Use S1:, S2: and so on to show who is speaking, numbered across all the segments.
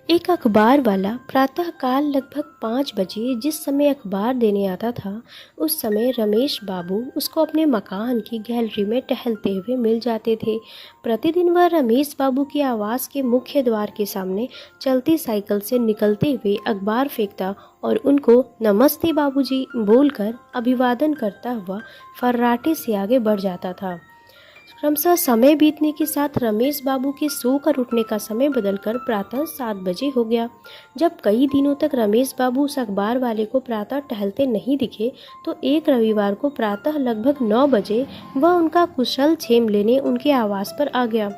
S1: एक अखबार वाला प्रातःकाल लगभग 5 बजे जिस समय अखबार देने आता था, उस समय रमेश बाबू उसको अपने मकान की गैलरी में टहलते हुए मिल जाते थे। प्रतिदिन वह रमेश बाबू के आवास के मुख्य द्वार के सामने चलती साइकिल से निकलते हुए अखबार फेंकता और उनको नमस्ते बाबूजी बोलकर अभिवादन करता हुआ फर्राटे से आगे बढ़ जाता था। क्रमशः समय बीतने के साथ रमेश बाबू के सोकर उठने का समय बदलकर प्रातः 7 बजे हो गया। जब कई दिनों तक रमेश बाबू उस अखबार वाले को प्रातः टहलते नहीं दिखे, तो एक रविवार को प्रातः लगभग 9 बजे वह उनका कुशल क्षेम लेने उनके आवास पर आ गया।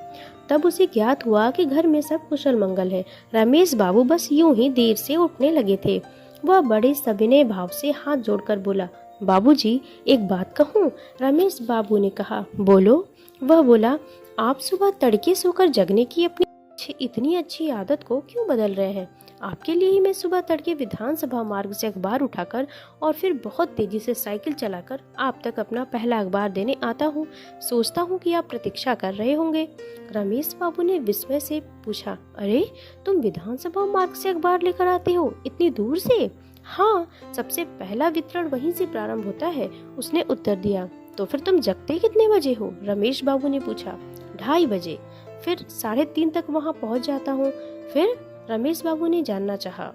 S1: तब उसे ज्ञात हुआ कि घर में सब कुशल मंगल है। रमेश बाबू बस यूं ही देर से उठने लगे थे। वह बड़े सविनय भाव से हाथ जोड़कर बोला, बाबूजी एक बात कहूँ। रमेश बाबू ने कहा, बोलो। वह बोला, आप सुबह तड़के सोकर जगने की अपनी इतनी अच्छी आदत को क्यों बदल रहे हैं? आपके लिए ही मैं सुबह तड़के विधानसभा मार्ग से अखबार उठाकर और फिर बहुत तेजी से साइकिल चलाकर आप तक अपना पहला अखबार देने आता हूँ। सोचता हूँ कि आप प्रतीक्षा कर रहे होंगे। रमेश बाबू ने विस्मय से पूछा, अरे तुम विधानसभा मार्ग से अखबार लेकर आते हो इतनी दूर से? हाँ, सबसे पहला वितरण वहीं से प्रारंभ होता है, उसने उत्तर दिया। तो फिर तुम जगते कितने बजे हो? रमेश बाबू ने पूछा। 2:30 बजे। फिर 3:30 तक वहां पहुंच जाता हूँ। फिर? रमेश बाबू ने जानना चाहा।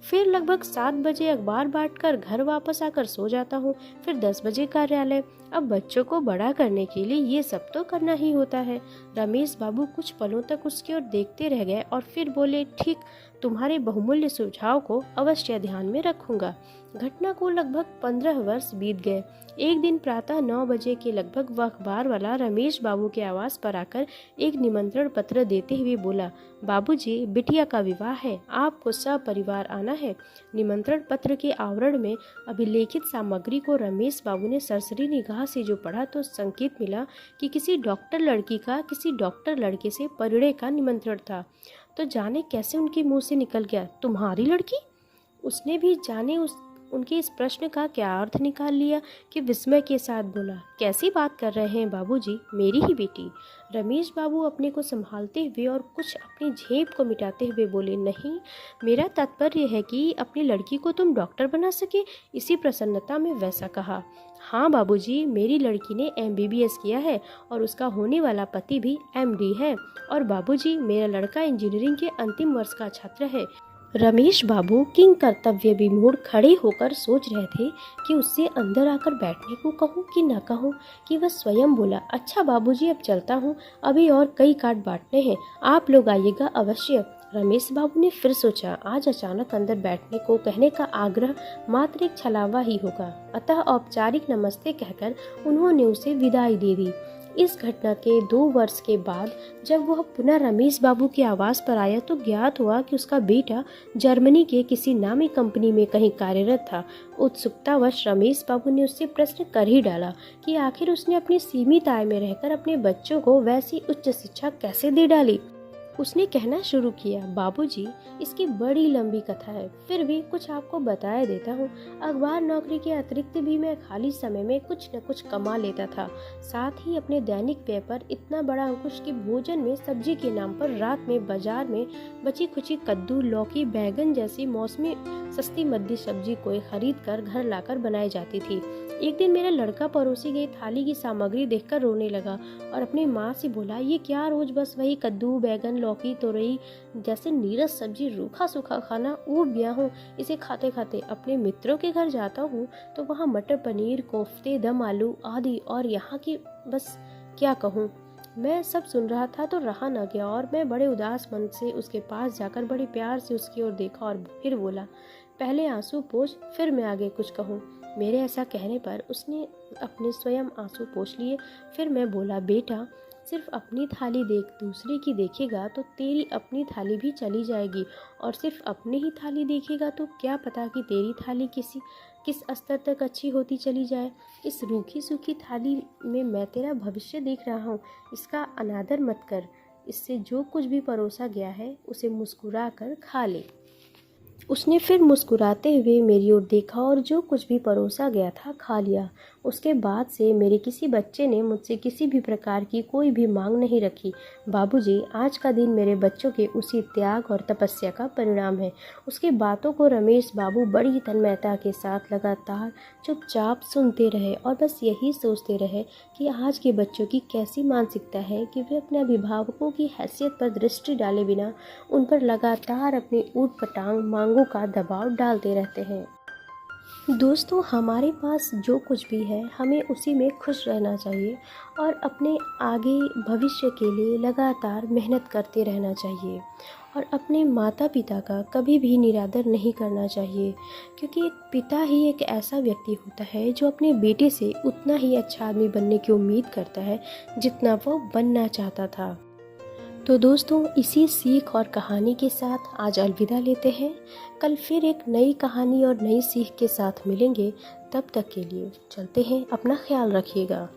S1: फिर लगभग 7 बजे अखबार बांटकर घर वापस आकर सो जाता हूँ। फिर 10 बजे कार्यालय। अब बच्चों को बड़ा करने के लिए ये सब तो करना ही होता है। रमेश बाबू कुछ पलों तक उसकी ओर देखते रह गए और फिर बोले, ठीक, तुम्हारे बहुमूल्य सुझाव को अवश्य ध्यान में रखूंगा। घटना को लगभग 15 वर्ष बीत गए। एक दिन प्रातः 9 बजे के लगभग वह अखबार वाला रमेश बाबू के आवास पर आकर एक निमंत्रण पत्र देते हुए बोला, बाबूजी बिटिया का विवाह है, आपको सपरिवार आना है। निमंत्रण पत्र के आवरण में अभिलेखित सामग्री को रमेश बाबू ने सरसरी निगाह से जो पढ़ा तो संकेत मिला कि किसी डॉक्टर लड़की का किसी डॉक्टर लड़के से परिणय का निमंत्रण था। तो जाने कैसे उनके मुंह से निकल गया, तुम्हारी लड़की? उसने भी जाने उनके इस प्रश्न का क्या अर्थ निकाल लिया कि विस्मय के साथ बोला, कैसी बात कर रहे हैं बाबूजी, मेरी ही बेटी? रमेश बाबू अपने को संभालते हुए और कुछ अपनी झेप को मिटाते हुए बोले, नहीं, मेरा तात्पर्य है कि अपनी लड़की को तुम डॉक्टर बना सके, इसी प्रसन्नता में वैसा कहा। हाँ बाबूजी, मेरी लड़की ने MBBS किया है और उसका होने वाला पति भी MD है। और बाबूजी, मेरा लड़का इंजीनियरिंग के अंतिम वर्ष का छात्र है। रमेश बाबू किंग कर्तव्य विमूढ़ खड़े होकर सोच रहे थे कि उससे अंदर आकर बैठने को कहूँ कि न कहूँ, कि वह स्वयं बोला, अच्छा बाबूजी अब चलता हूँ, अभी और कई कार्ड बांटने हैं, आप लोग आइएगा अवश्य। रमेश बाबू ने फिर सोचा, आज अचानक अंदर बैठने को कहने का आग्रह मात्र एक छलावा ही होगा, अतः औपचारिक नमस्ते कहकर उन्होंने उसे विदाई दे दी। इस घटना के 2 वर्ष के बाद जब वह पुनः रमेश बाबू के आवास पर आया तो ज्ञात हुआ कि उसका बेटा जर्मनी के किसी नामी कंपनी में कहीं कार्यरत था। उत्सुकतावश रमेश बाबू ने उससे प्रश्न कर ही डाला कि आखिर उसने अपनी सीमित आय में रहकर अपने बच्चों को वैसी उच्च शिक्षा कैसे दे डाली। उसने कहना शुरू किया, बाबूजी इसकी बड़ी लंबी कथा है, फिर भी कुछ आपको बताया देता हूँ। अखबार नौकरी के अतिरिक्त भी मैं खाली समय में कुछ न कुछ कमा लेता था। साथ ही अपने दैनिक व्यय पर इतना बड़ा अंकुश कि भोजन में सब्जी के नाम पर रात में बाजार में बची खुची कद्दू, लौकी, बैगन जैसी मौसमी सस्ती मद्दी सब्जी को खरीद कर घर लाकर बनाई जाती थी। एक दिन मेरा लड़का परोसी गई थाली की सामग्री देखकर रोने लगा और अपनी माँ से बोला, ये क्या रोज बस वही कद्दू, बैगन, लौकी, तोरई जैसे नीरस सब्जी, रूखा सूखा खाना, ऊब गया हूँ इसे खाते खाते। अपने मित्रों के घर जाता हूँ तो वहाँ मटर पनीर, कोफ्ते, दम आलू आदि, और यहाँ की बस क्या कहूँ। मैं सब सुन रहा था तो रहा न गया और मैं बड़े उदास मन से उसके पास जाकर बड़े प्यार से उसकी ओर देखा और फिर बोला, पहले आंसू पोंछ फिर मैं आगे कुछ कहूँ। मेरे ऐसा कहने पर उसने अपने स्वयं आंसू पोंछ लिए। फिर मैं बोला, बेटा सिर्फ अपनी थाली देख, दूसरे की देखेगा तो तेरी अपनी थाली भी चली जाएगी, और सिर्फ अपनी ही थाली देखेगा तो क्या पता कि तेरी थाली किस स्तर तक अच्छी होती चली जाए। इस रूखी सूखी थाली में मैं तेरा भविष्य देख रहा हूँ, इसका अनादर मत कर। इससे जो कुछ भी परोसा गया है उसे मुस्कुरा कर खा ले। उसने फिर मुस्कुराते हुए मेरी ओर देखा और जो कुछ भी परोसा गया था खा लिया। उसके बाद से मेरे किसी बच्चे ने मुझसे किसी भी प्रकार की कोई भी मांग नहीं रखी। बाबूजी, आज का दिन मेरे बच्चों के उसी त्याग और तपस्या का परिणाम है। उसकी बातों को रमेश बाबू बड़ी तन्मयता के साथ लगातार चुपचाप सुनते रहे और बस यही सोचते रहे कि आज के बच्चों की कैसी मानसिकता है कि वे अपने अभिभावकों की हैसियत पर दृष्टि डाले बिना उन पर लगातार अपनी ऊट-पटांग मांगों का दबाव डालते रहते हैं। दोस्तों, हमारे पास जो कुछ भी है हमें उसी में खुश रहना चाहिए और अपने आगे भविष्य के लिए लगातार मेहनत करते रहना चाहिए और अपने माता पिता का कभी भी निरादर नहीं करना चाहिए, क्योंकि एक पिता ही एक ऐसा व्यक्ति होता है जो अपने बेटे से उतना ही अच्छा आदमी बनने की उम्मीद करता है जितना वो बनना चाहता था। तो दोस्तों, इसी सीख और कहानी के साथ आज अलविदा लेते हैं। कल फिर एक नई कहानी और नई सीख के साथ मिलेंगे। तब तक के लिए चलते हैं। अपना ख्याल रखिएगा।